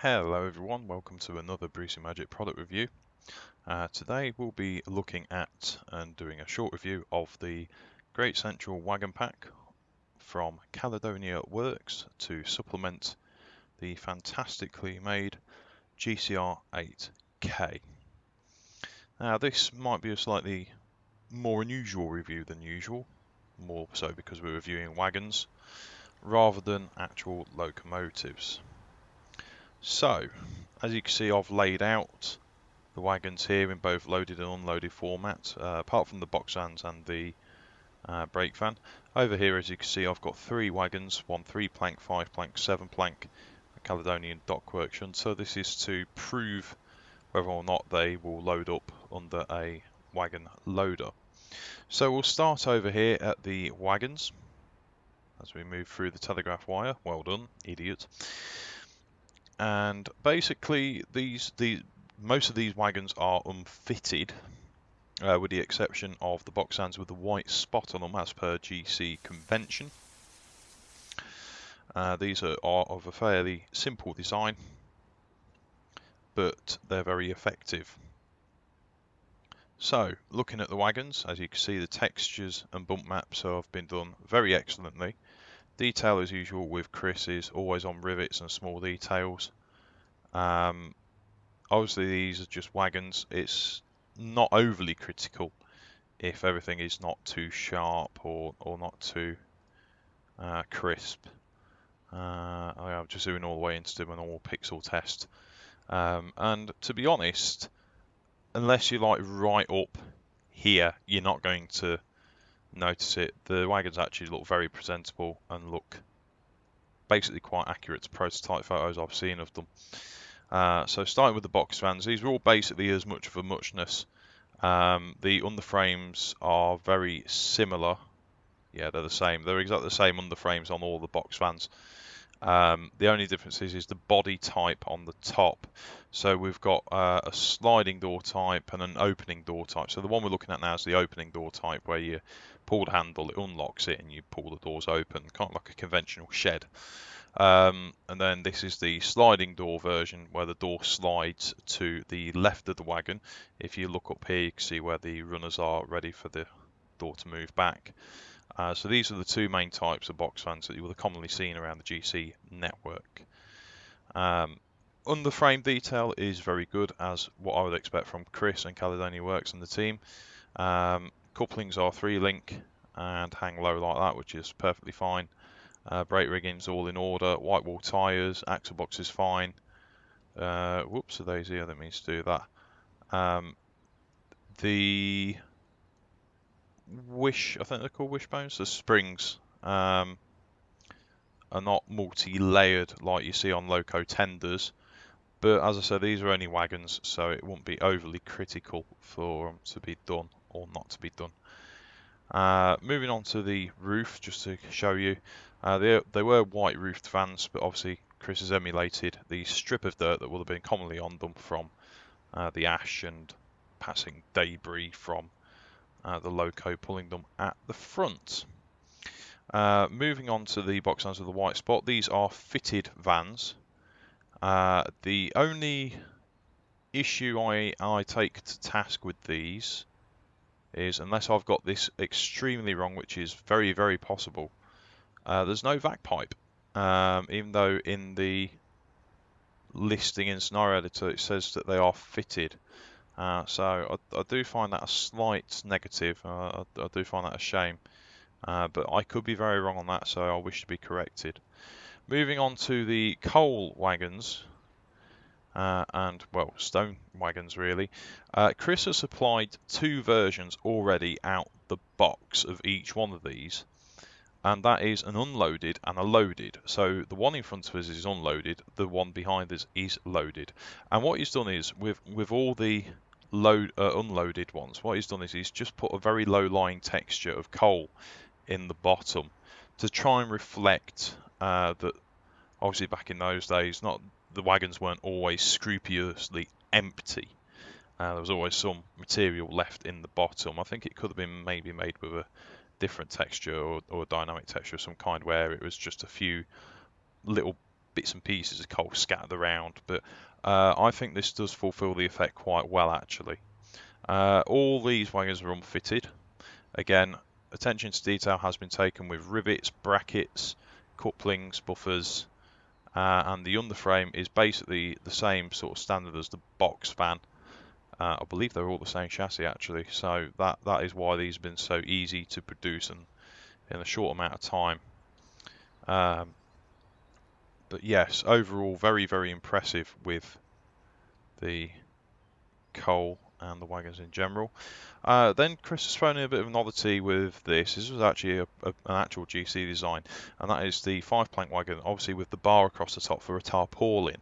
Hello everyone, welcome to another Brucie-Magik product review. Today we'll be looking at and doing a short review of the Great Central Wagon Pack from Caledonia Works to supplement the fantastically made GCR 8K. Now this might be a slightly more unusual review than usual, more so because we're reviewing wagons rather than actual locomotives. So, as you can see, I've laid out the wagons here in both loaded and unloaded format, apart from the box vans and the brake van. Over here, as you can see, I've got three wagons, one 3-plank, 5-plank, 7-plank, Caledonian Dockworks. So this is to prove whether or not they will load up under a wagon loader. So we'll start over here at the wagons as we move through the telegraph wire. Well done, idiot. And basically, most of these wagons are unfitted, with the exception of the box vans with the white spot on them as per GC convention. These are of a fairly simple design, but they're very effective. So, looking at the wagons, as you can see, the textures and bump maps have been done very excellently. Detail as usual with Chris is always on rivets and small details. Obviously these are just wagons. It's not overly critical if everything is not too sharp or not too crisp. I'm just doing all the way into my normal pixel test. And to be honest, unless you're like right up here, you're not going to notice it. The wagons actually look very presentable and look basically quite accurate to prototype photos I've seen of them. So starting with the box vans, these are all basically as much of a muchness. The underframes are very similar. Yeah, they're the same. They're exactly the same underframes on all the box vans. The only difference is the body type on the top. So we've got a sliding door type and an opening door type. So the one we're looking at now is the opening door type, where you pull the handle, it unlocks it, and you pull the doors open, kind of like a conventional shed. And then this is the sliding door version, where the door slides to the left of the wagon. If you look up here, you can see where the runners are ready for the door to move back. So these are the two main types of box vans that you will have commonly seen around the GC network. Underframe detail is very good, as what I would expect from Chris and Caledonia Works and the team. Couplings are 3-link and hang low like that, which is perfectly fine. Brake rigging's all in order. White wall tyres, axle box is fine. Whoops, a daisy, I didn't mean to do that. The I think they're called wishbones, the springs are not multi-layered like you see on loco tenders, but as I said, these are only wagons, so it won't be overly critical for them to be done or not to be done. Moving on to the roof, just to show you, they were white roofed vans, but obviously Chris has emulated the strip of dirt that will have been commonly on them from the ash and passing debris from the loco pulling them at the front. Moving on to the box vans with the white spot, these are fitted vans. The only issue I take to task with these is, unless I've got this extremely wrong, which is very, very possible, there's no vac pipe. Even though in the listing in Scenario Editor it says that they are fitted. So I do find that a slight negative. I do find that a shame. But I could be very wrong on that, so I wish to be corrected. Moving on to the coal wagons, and, well, stone wagons really. Chris has supplied two versions already out the box of each one of these, and that is an unloaded and a loaded. So the one in front of us is unloaded, the one behind us is loaded. And what he's done is, with all the unloaded ones, what he's done is he's just put a very low-lying texture of coal in the bottom to try and reflect that obviously back in those days, the wagons weren't always scrupulously empty. There was always some material left in the bottom. I think it could have been maybe made with a different texture or a dynamic texture of some kind, where it was just a few little bits and pieces of coal scattered around, but I think this does fulfil the effect quite well actually. All these wagons are unfitted. Again, attention to detail has been taken with rivets, brackets, couplings, buffers, and the underframe is basically the same sort of standard as the box van. I believe they're all the same chassis actually, so that is why these have been so easy to produce and in a short amount of time. But yes, overall very, very impressive with the coal and the wagons in general. Then Chris has thrown in a bit of a novelty with this. This was actually an actual GC design, and that is the 5-plank wagon, obviously with the bar across the top for a tarpaulin.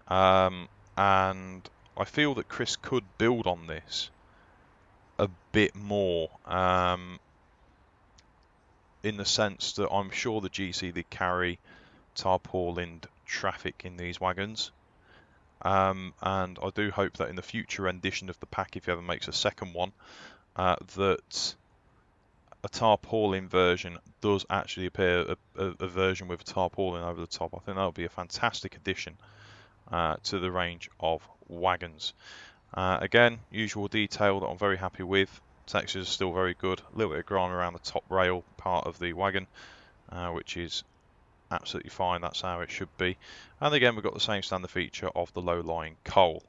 And I feel that Chris could build on this a bit more, in the sense that I'm sure the GC did carry tarpaulined traffic in these wagons. And I do hope that in the future rendition of the pack, if he ever makes a second one, that a tarpaulin version does actually appear, a version with a tarpaulin over the top. I think that would be a fantastic addition to the range of wagons. Again, usual detail that I'm very happy with. Textures are still very good. A little bit of grime around the top rail part of the wagon, which is absolutely fine. That's how it should be. And again, we've got the same standard feature of the low-lying coal.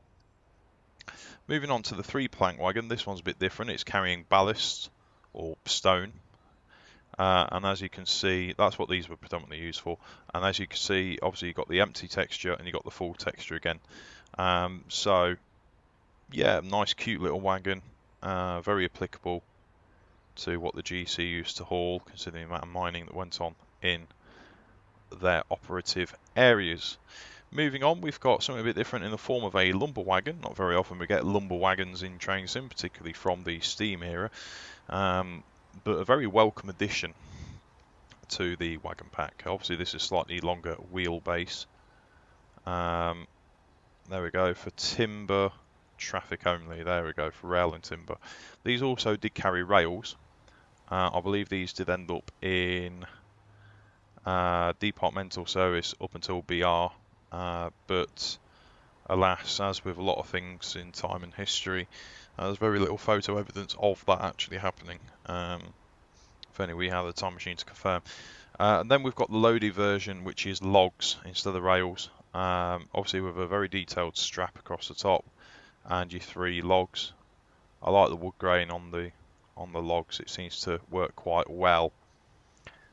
Moving on to the 3-plank wagon, this one's a bit different. It's carrying ballast or stone, and as you can see, that's what these were predominantly used for. And as you can see, obviously you've got the empty texture and you've got the full texture again. So yeah, nice cute little wagon, very applicable to what the GC used to haul, considering the amount of mining that went on in their operative areas. Moving on, we've got something a bit different in the form of a lumber wagon. Not very often we get lumber wagons in Train Sim, particularly from the Steam era, but a very welcome addition to the wagon pack. Obviously this is slightly longer wheelbase. There we go, for timber traffic only. There we go, for rail and timber. These also did carry rails. I believe these did end up in departmental service up until BR, but alas, as with a lot of things in time and history, there's very little photo evidence of that actually happening. If only we had a time machine to confirm. And then we've got the loaded version, which is logs instead of rails, obviously with a very detailed strap across the top and your 3 logs. I like the wood grain on the logs. It seems to work quite well.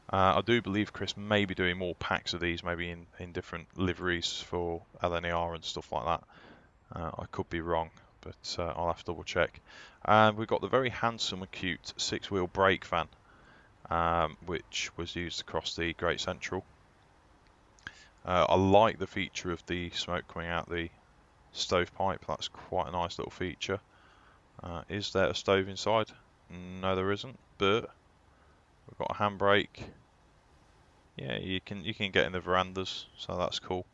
I do believe Chris may be doing more packs of these, maybe in different liveries for LNER and stuff like that. I could be wrong, but I'll have to double check. And we've got the very handsome and cute 6-wheel brake van, which was used across the Great Central. I like the feature of the smoke coming out the stovepipe. That's quite a nice little feature. Is there a stove inside? No, there isn't, but we've got a handbrake. Yeah, you can get in the verandas, so that's cool.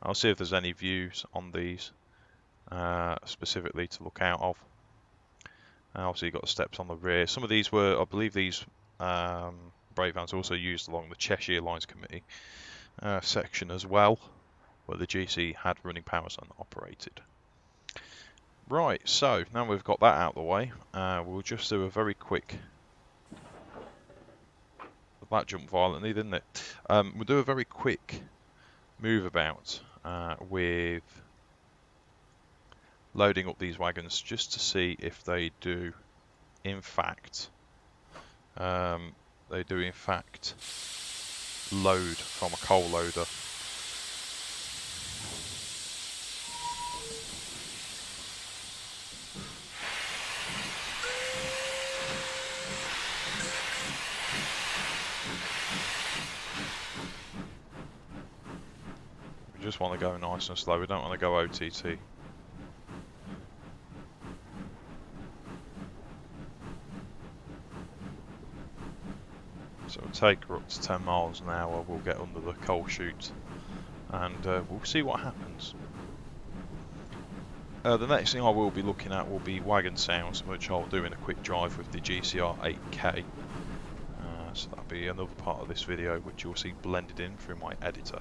I'll see if there's any views on these specifically to look out of. Obviously you've got the steps on the rear. Some of these were, I believe these brake vans also used along the Cheshire Lines Committee section as well, where the GC had running powers and operated. Right, so now we've got that out of the way, we'll just do a very quick... That jumped violently, didn't it? We'll do a very quick move about with loading up these wagons just to see if they do in fact load from a coal loader. We just want to go nice and slow, we don't want to go OTT. So we'll take her up to 10 miles an hour, we'll get under the coal chute and we'll see what happens. The next thing I will be looking at will be wagon sounds, which I'll do in a quick drive with the GCR 8K. So that'll be another part of this video which you'll see blended in through my editor.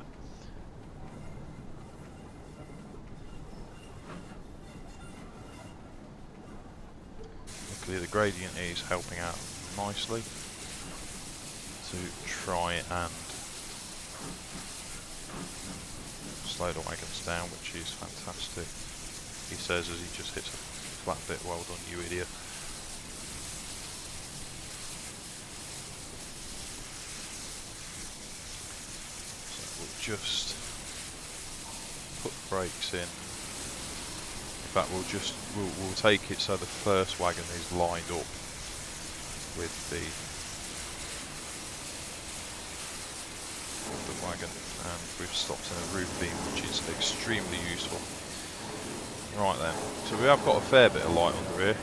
obviously the gradient is helping out nicely to try and slow the wagons down, which is fantastic. He says as he just hits a flat bit, well done you idiot. So we'll just put the brakes in. In fact, we'll take it so the first wagon is lined up with the wagon, and we've stopped in a roof beam, which is extremely useful. Right then, so we have got a fair bit of light under here.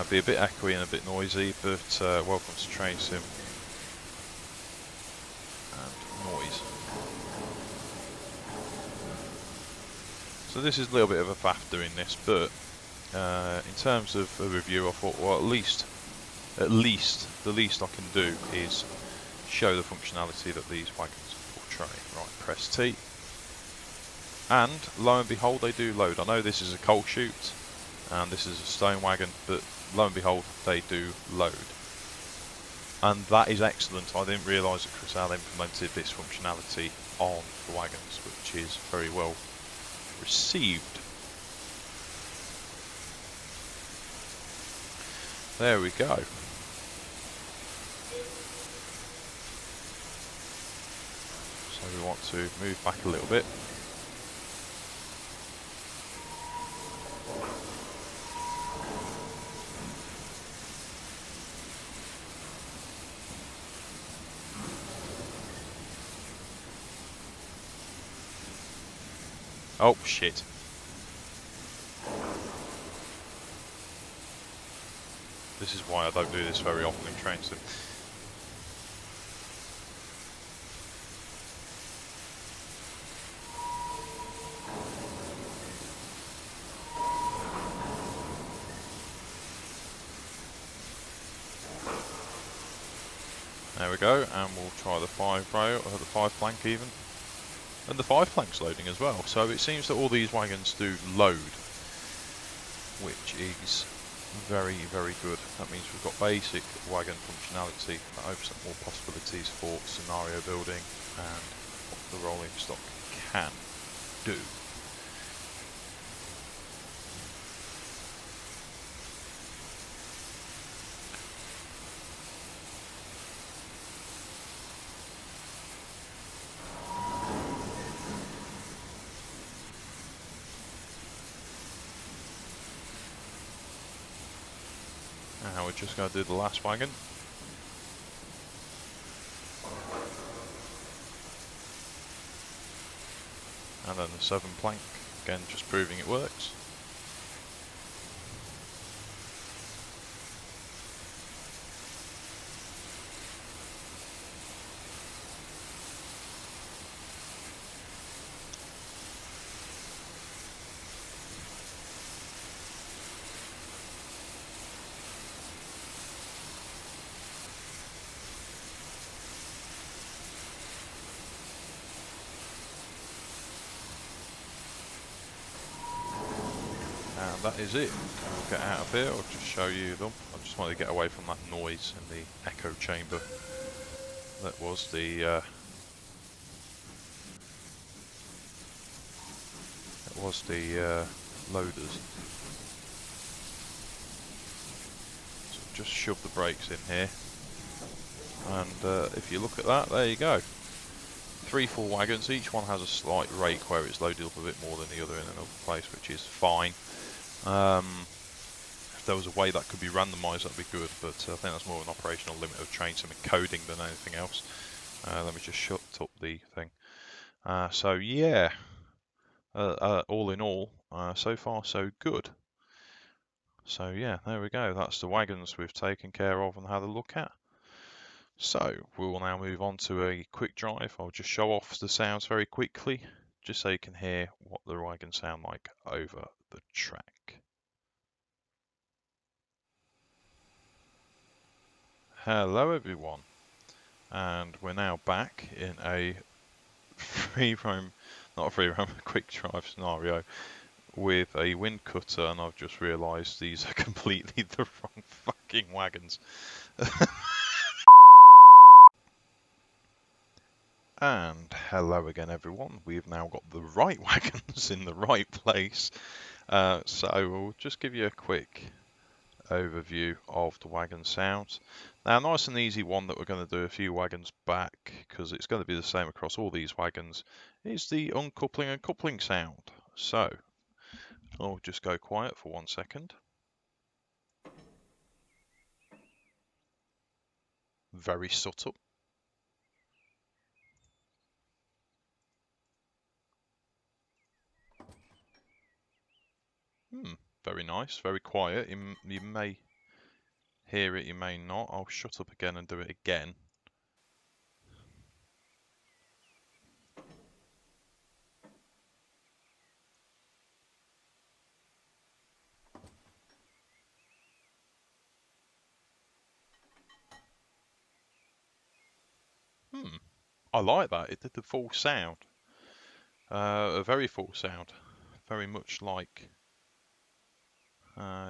Be a bit echoey and a bit noisy, but welcome to Train Sim and noise. So this is a little bit of a faff doing this, but in terms of a review, I thought, well, at least the least I can do is show the functionality that these wagons portray. Right, press T, and lo and behold, they do load. I know this is a coal chute and this is a stone wagon, but lo and behold, they do load, and that is excellent. I didn't realise that Chris Al implemented this functionality on the wagons, which is very well received. There we go. So we want to move back a little bit. Oh shit. This is why I don't do this very often in Train Sim. There we go, and we'll try the 5 rail, or the 5 plank even. And the 5 plank's loading as well, so it seems that all these wagons do load, which is very, very good. That means we've got basic wagon functionality that opens up more possibilities for scenario building and what the rolling stock can do. Now we're just going to do the last wagon. And then the 7 plank, again just proving it works. And that is it. I'll get out of here, I'll just show you them. I just wanted to get away from that noise in the echo chamber. That was the loaders. So just shove the brakes in here, and if you look at that, there you go. 3 full wagons, each one has a slight rake where it's loaded up a bit more than the other in another place, which is fine. If there was a way that could be randomised, that'd be good, but I think that's more of an operational limit of Train Sim coding than anything else. Let me just shut up the thing. So yeah, all in all, so far so good. So yeah, there we go. That's the wagons we've taken care of and had a look at. So we will now move on to a quick drive. I'll just show off the sounds very quickly, just so you can hear what the wagons sound like over the track. Hello everyone, and we're now back in a free roam, not a free roam, a quick drive scenario with a wind cutter, and I've just realised these are completely the wrong fucking wagons. And hello again everyone, we've now got the right wagons in the right place. So we'll just give you a quick overview of the wagon sounds. Now, nice and easy one that we're going to do a few wagons back, because it's going to be the same across all these wagons, is the uncoupling and coupling sound. So I'll just go quiet for 1 second. Very subtle. Very nice, very quiet. You may hear it, you may not. I'll shut up again and do it again. I like that. It did the full sound. A very full sound. Very much like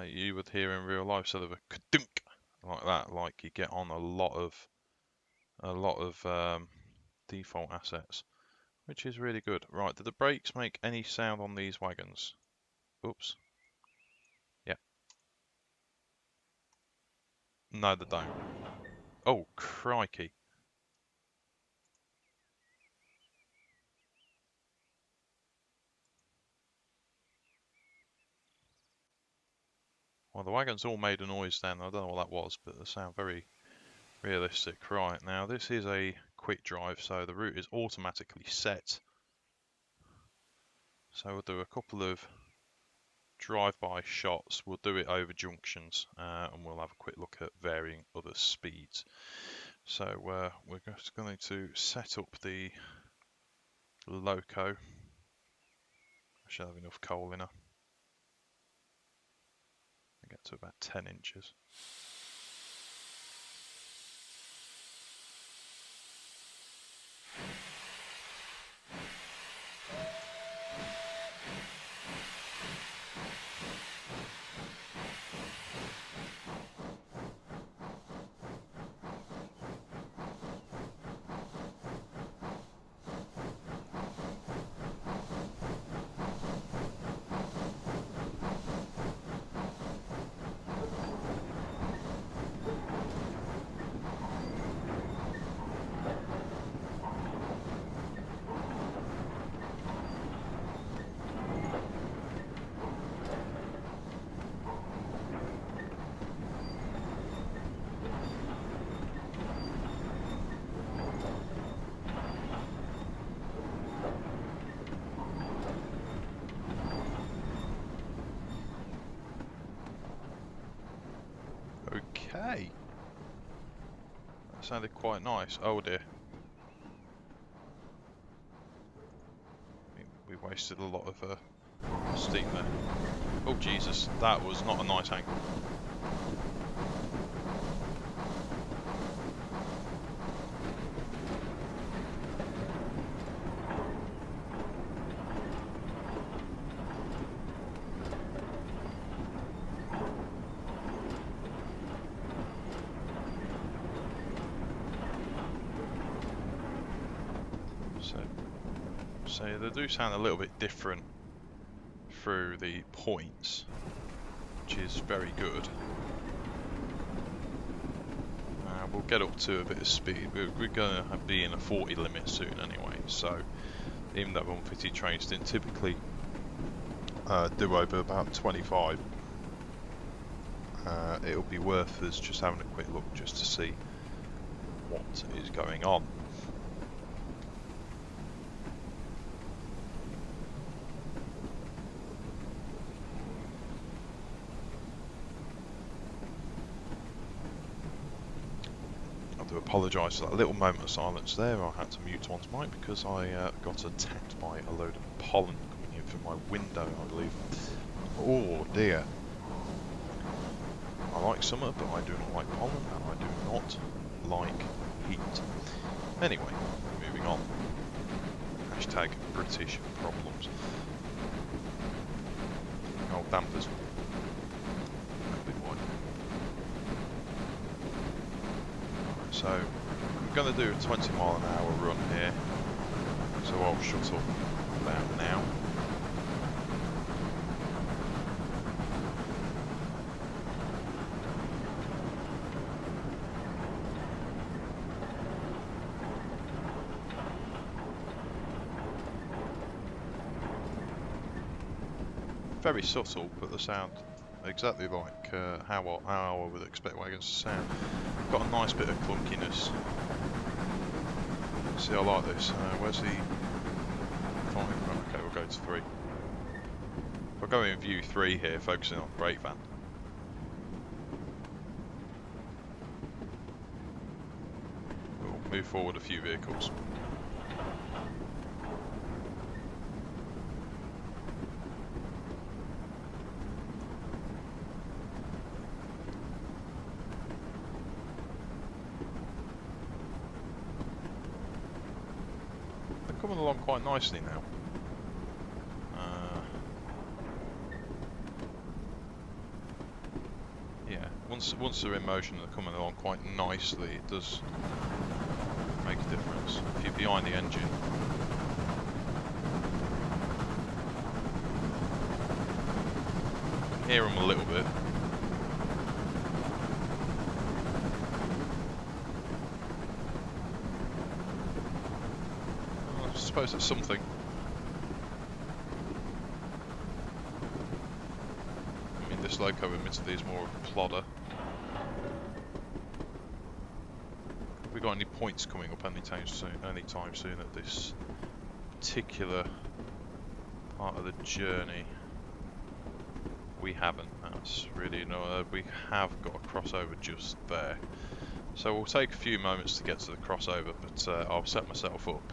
you would hear in real life, sort of a kadunk like that, like you get on a lot of default assets, which is really good. Right, do the brakes make any sound on these wagons? Oops. Yeah. No, they don't. Oh, crikey. Well, the wagons all made a noise then. I don't know what that was, but they sound very realistic. Right, now this is a quick drive, so the route is automatically set. So we'll do a couple of drive-by shots. We'll do it over junctions, and we'll have a quick look at varying other speeds. So we're just going to set up the loco. I should have enough coal in her. I get to about 10 inches. Okay. That sounded quite nice. Oh dear. We wasted a lot of steam there. Oh Jesus, that was not a nice angle. So they do sound a little bit different through the points, which is very good. We'll get up to a bit of speed. We're going to be in a 40 limit soon anyway, so even though 150 trains didn't typically do over about 25, it'll be worth us just having a quick look just to see what is going on. I do apologise for that little moment of silence there. I had to mute one's mic because I got attacked by a load of pollen coming in through my window, I believe. Oh dear. I like summer, but I do not like pollen, and I do not like heat. Anyway, moving on. Hashtag British problems. old dampers. Right, so I'm going to do a 20 mile an hour run here. So I'll shut up about now. Very subtle, but the sound exactly like how I would expect wagons to sound. Got a nice bit of clunkiness. See, I like this. Where's the 5? Okay, we'll go to 3. If I go in view 3 here, focusing on the brake van. We'll move forward a few vehicles. Coming along quite nicely now. Yeah, once they're in motion and they're coming along quite nicely, it does make a difference. If you're behind the engine, you can hear them a little bit. I suppose it's something. I mean, this loco admittedly is more of a plodder. Have we got any points coming up anytime soon at this particular part of the journey? We haven't. That's really no. We have got a crossover just there, so we'll take a few moments to get to the crossover. But I'll set myself up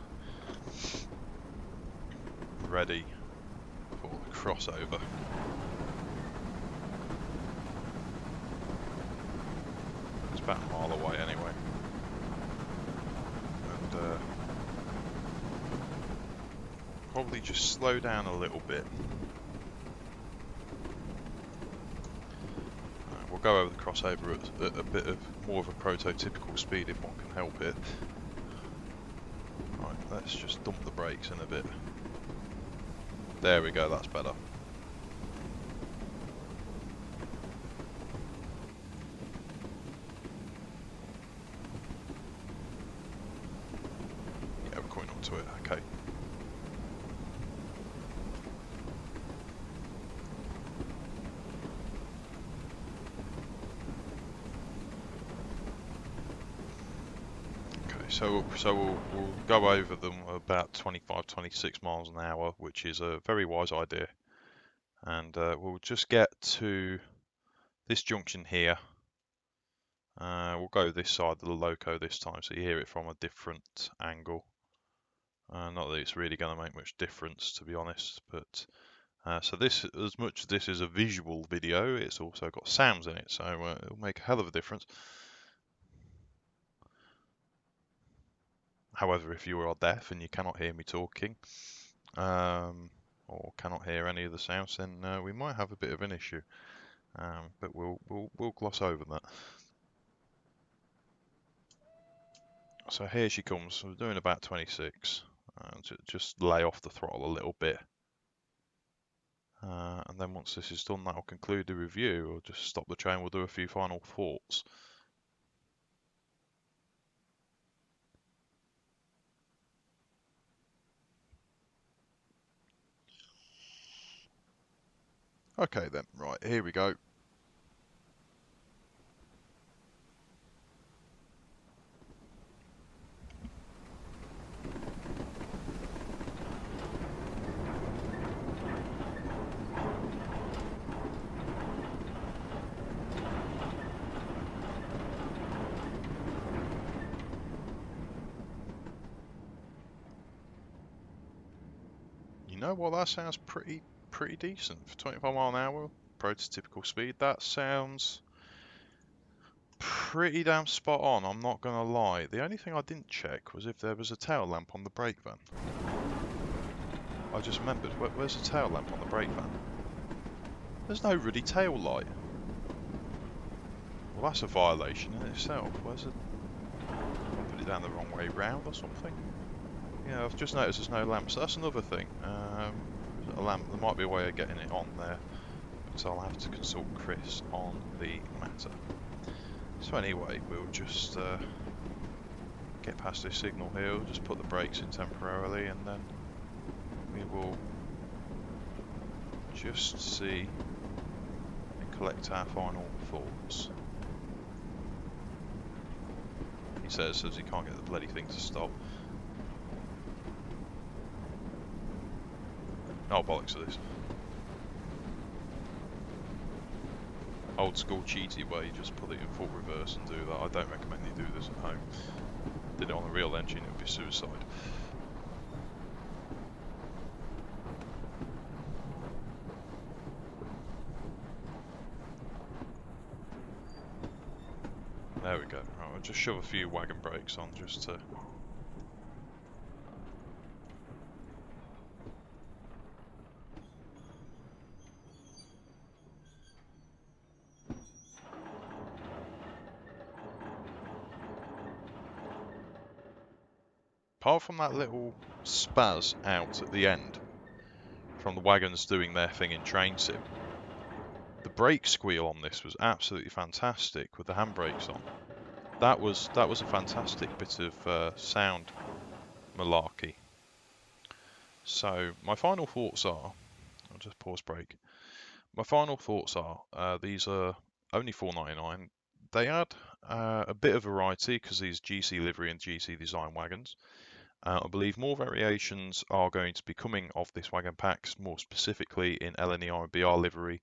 ready for the crossover. It's about a mile away anyway, and probably just slow down a little bit. We'll go over the crossover at a bit of more of a prototypical speed if one can help it. Right, let's just dump the brakes in a bit. There we go, that's better. Yeah, we're coming up to it, okay. So we'll go over them about 25-26 miles an hour, which is a very wise idea. And we'll just get to this junction here. We'll go this side of the loco this time, so you hear it from a different angle. Not that it's really going to make much difference, to be honest, but so this, as much as this is a visual video, it's also got sounds in it, so it'll make a hell of a difference. However, if you are deaf and you cannot hear me talking, or cannot hear any of the sounds, then we might have a bit of an issue. But we'll gloss over that. So here she comes. We're doing about 26. Just lay off the throttle a little bit. And then once this is done, that'll conclude the review. We'll just stop the train. We'll do a few final thoughts. Okay then, right, here we go. You know what, that sounds pretty decent for 25 mile an hour, prototypical speed. That sounds pretty damn spot on, I'm not gonna lie. The only thing I didn't check was if there was a tail lamp on the brake van. I just remembered, where's the tail lamp on the brake van? There's no ruddy tail light. Well, that's a violation in itself. Where's it? Put it down the wrong way round or something. Yeah, I've just noticed there's no lamp, so that's another thing. A lamp, there might be a way of getting it on there, but I'll have to consult Chris on the matter. So anyway, we'll just get past this signal here, we'll just put the brakes in temporarily, and then we will just see and collect our final thoughts. He says he can't get the bloody thing to stop. Oh, bollocks to this. Old school cheaty way, just put it in full reverse and do that. I don't recommend you do this at home. Did it on a real engine, it would be suicide. There we go. Right, I'll just shove a few wagon brakes on just to... Apart from that little spaz out at the end, from the wagons doing their thing in Train Sim, the brake squeal on this was absolutely fantastic with the handbrakes on. That was a fantastic bit of sound malarkey. So my final thoughts are, I'll just pause brake. My final thoughts are, these are only $4.99. They add a bit of variety because these GC livery and GC design wagons. I believe more variations are going to be coming of this wagon packs, more specifically in LNER and BR livery,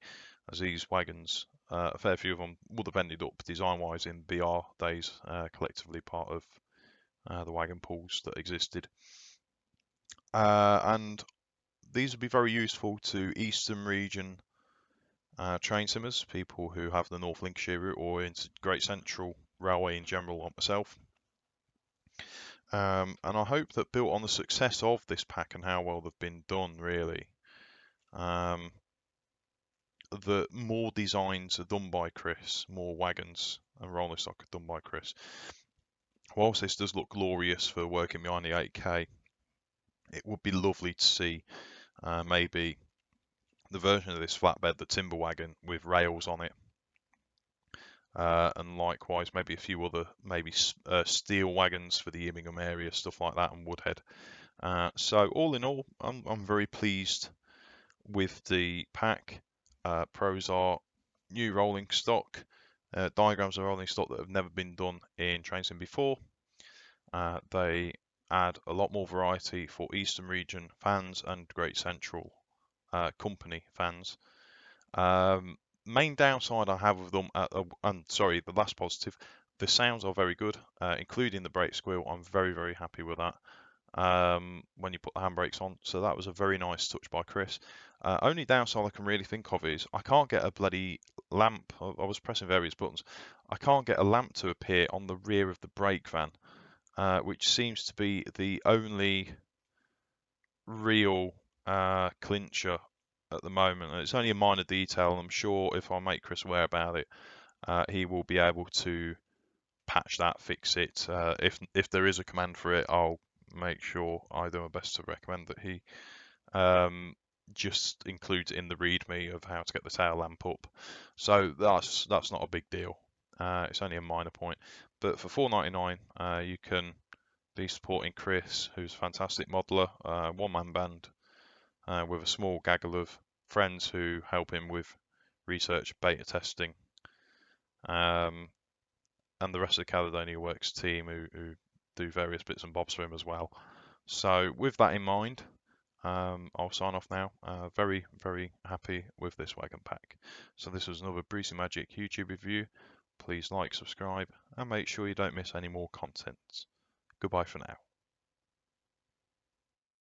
as these wagons, a fair few of them would have ended up design-wise in BR days, collectively part of the wagon pools that existed. And these would be very useful to Eastern region train simmers, people who have the North Lincolnshire route or into Great Central Railway in general, like myself. And I hope that built on the success of this pack and how well they've been done, really, that more designs are done by Chris, more wagons and rolling stock are done by Chris. Whilst this does look glorious for working behind the 8K, it would be lovely to see maybe the version of this flatbed, the timber wagon, with rails on it. And likewise, maybe a few other, steel wagons for the Immingham area, stuff like that, and Woodhead. So all in all, I'm very pleased with the pack. Pros are new rolling stock, diagrams of rolling stock that have never been done in Train Sim before. They add a lot more variety for Eastern region fans and Great Central company fans. Main downside I have with them, the last positive, the sounds are very good, including the brake squeal. I'm very, very happy with that when you put the handbrakes on. So that was a very nice touch by Chris. Only downside I can really think of is I can't get a bloody lamp. I was pressing various buttons. I can't get a lamp to appear on the rear of the brake van, which seems to be the only real clincher at the moment. It's only a minor detail, and I'm sure if I make Chris aware about it, he will be able to patch that, fix it. If there is a command for it, I'll make sure I do my best to recommend that he just includes it in the README of how to get the tail lamp up. So that's not a big deal. It's only a minor point. But for $4.99, you can be supporting Chris, who's a fantastic modeler, one-man band, with a small gaggle of friends who help him with research, beta testing, and the rest of the Caledonia Works team who do various bits and bobs for him as well. So with that in mind, I'll sign off now. Very, very happy with this wagon pack. So this was another Brucie-Magik YouTube review. Please like, subscribe, and make sure you don't miss any more content. Goodbye for now.